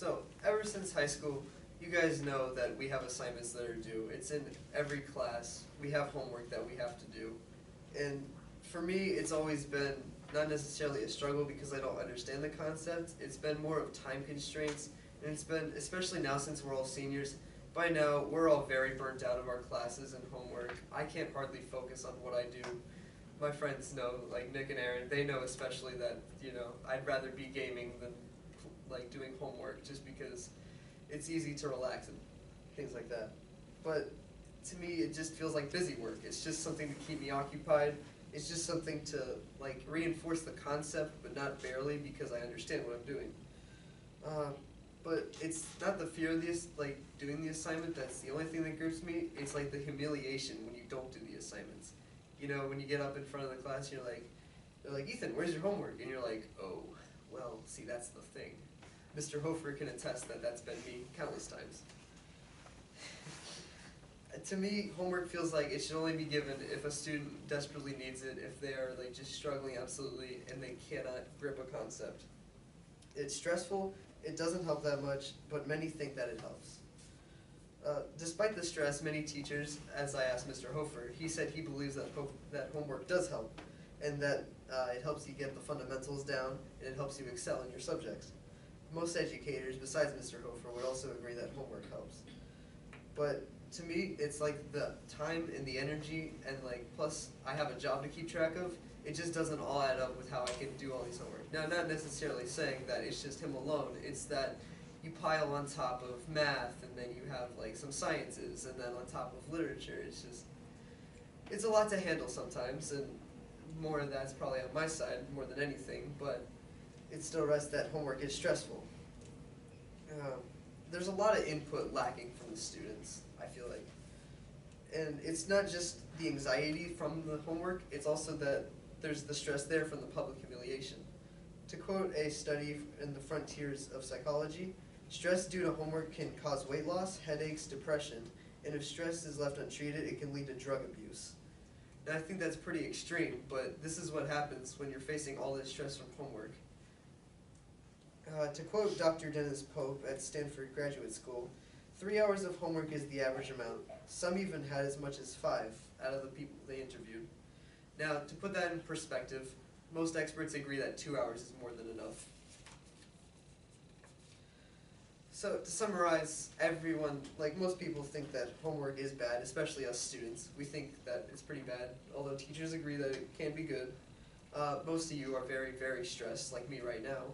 So, ever since high school, you guys know that we have assignments that are due. It's in every class. We have homework that we have to do. And for me, it's always been not necessarily a struggle because I don't understand the concept. It's been more of time constraints. And it's been, especially now since we're all seniors, by now we're all very burnt out of our classes and homework. I can't hardly focus on what I do. My friends know, like Nick and Aaron, they know especially that, I'd rather be gaming than like doing homework just because it's easy to relax and things like that. But to me, it just feels like busy work. It's just something to keep me occupied. It's just something to like reinforce the concept, but not barely because I understand what I'm doing. But it's not the fear of doing the assignment that's the only thing that grips me. It's like the humiliation when you don't do the assignments. When you get up in front of the class, they're like, Ethan, where's your homework? And you're like, oh, well, see, that's the thing. Mr. Hofer can attest that that's been me countless times. To me, homework feels like it should only be given if a student desperately needs it, if they are like just struggling absolutely and they cannot grip a concept. It's stressful, it doesn't help that much, but many think that it helps. Despite the stress, many teachers, as I asked Mr. Hofer, he said he believes that homework does help, and that it helps you get the fundamentals down, and it helps you excel in your subjects. Most educators, besides Mr. Hofer, would also agree that homework helps. But to me, it's like the time and the energy, and plus I have a job to keep track of. It just doesn't all add up with how I can do all these homework. Now, not necessarily saying that it's just him alone. It's that you pile on top of math, and then you have some sciences, and then on top of literature. It's a lot to handle sometimes, and more of that's probably on my side more than anything, but it still rests that homework is stressful. There's a lot of input lacking from the students, I feel like. And it's not just the anxiety from the homework, it's also that there's the stress there from the public humiliation. To quote a study in the Frontiers of Psychology, stress due to homework can cause weight loss, headaches, depression, and if stress is left untreated, it can lead to drug abuse. And I think that's pretty extreme, but this is what happens when you're facing all this stress from homework. To quote Dr. Dennis Pope at Stanford Graduate School, 3 hours of homework is the average amount. Some even had as much as 5 out of the people they interviewed. Now, to put that in perspective, most experts agree that 2 hours is more than enough. So, to summarize, everyone, most people think that homework is bad, especially us students. We think that it's pretty bad, although teachers agree that it can be good. Most of you are very, very stressed, like me right now.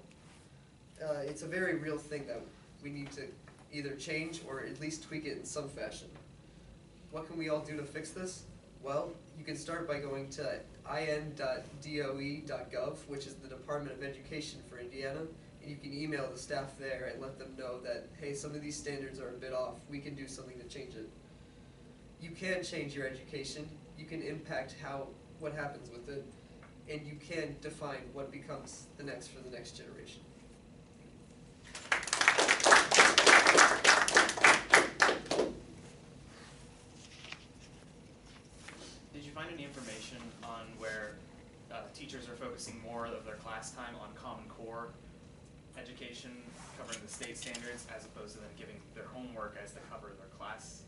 It's a very real thing that we need to either change or at least tweak it in some fashion. What can we all do to fix this? Well, you can start by going to in.doe.gov, which is the Department of Education for Indiana, and you can email the staff there and let them know that, hey, some of these standards are a bit off, we can do something to change it. You can change your education, you can impact what happens with it, and you can define what becomes the next for the next generation. Did you find any information on where teachers are focusing more of their class time on Common Core education, covering the state standards, as opposed to them giving their homework as the cover of their class?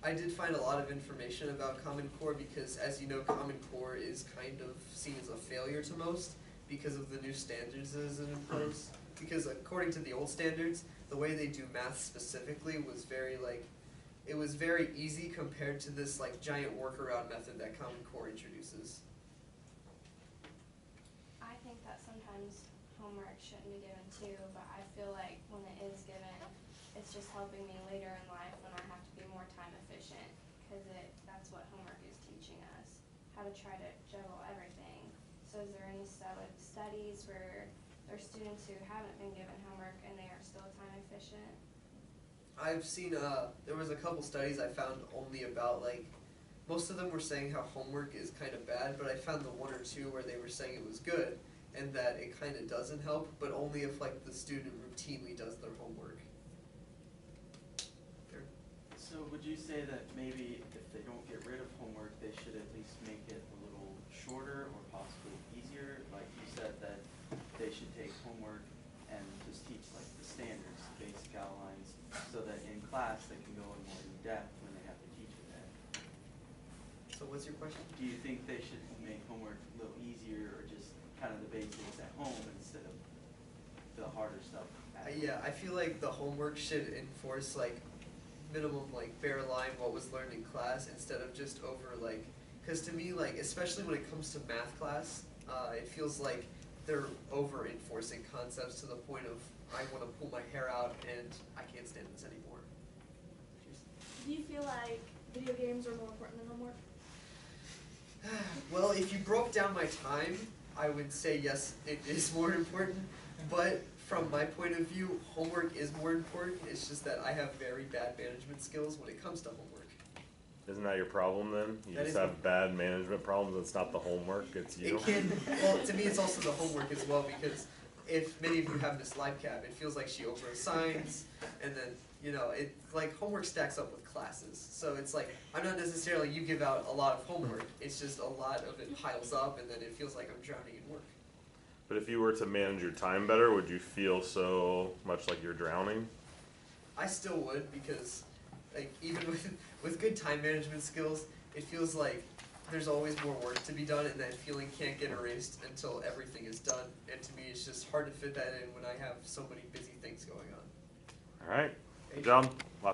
I did find a lot of information about Common Core because, as you know, Common Core is kind of seen as a failure to most because of the new standards that is imposed. Because according to the old standards, the way they do math specifically was it was very easy compared to this giant workaround method that Common Core introduces. I think that sometimes homework shouldn't be given too, but I feel like when it is given, it's just helping me later in life when I have to be more time efficient, because that's what homework is teaching us, how to try to juggle everything. So is there any studies where there are students who haven't been given homework and they are still time efficient? I've seen, there was a couple studies I found only about most of them were saying how homework is kind of bad, but I found the one or two where they were saying it was good and that it kind of doesn't help, but only if the student routinely does their homework. So would you say that maybe if they don't get rid of homework, they should at least make it a little shorter or possibly easier? Like you said that they should take homework and just teach the standards, basic class that can go in more in depth when they have to teach it that. So what's your question? Do you think they should make homework a little easier or just kind of the basics at home instead of the harder stuff? Yeah, I feel like the homework should enforce like minimum like bare line what was learned in class instead of just over like, because to me like especially when it comes to math class, it feels like they're over enforcing concepts to the point of I want to pull my hair out and I can't stand this anymore. Do you feel like video games are more important than homework? Well, if you broke down my time, I would say yes, it is more important. But from my point of view, homework is more important. It's just that I have very bad management skills when it comes to homework. Isn't that your problem then? You That just is have bad management problems. It's not the homework, it's you. It can, well, to me, it's also the homework as well because if many of you have Miss Libcab, it feels like she overassigns, and then it like homework stacks up with classes. So it's like I'm not necessarily you give out a lot of homework. It's just a lot of it piles up, and then it feels like I'm drowning in work. But if you were to manage your time better, would you feel so much like you're drowning? I still would because, like, even with good time management skills, it feels like there's always more work to be done, and that feeling can't get erased until everything is done. And to me, it's just hard to fit that in when I have so many busy things going on. All right, good job.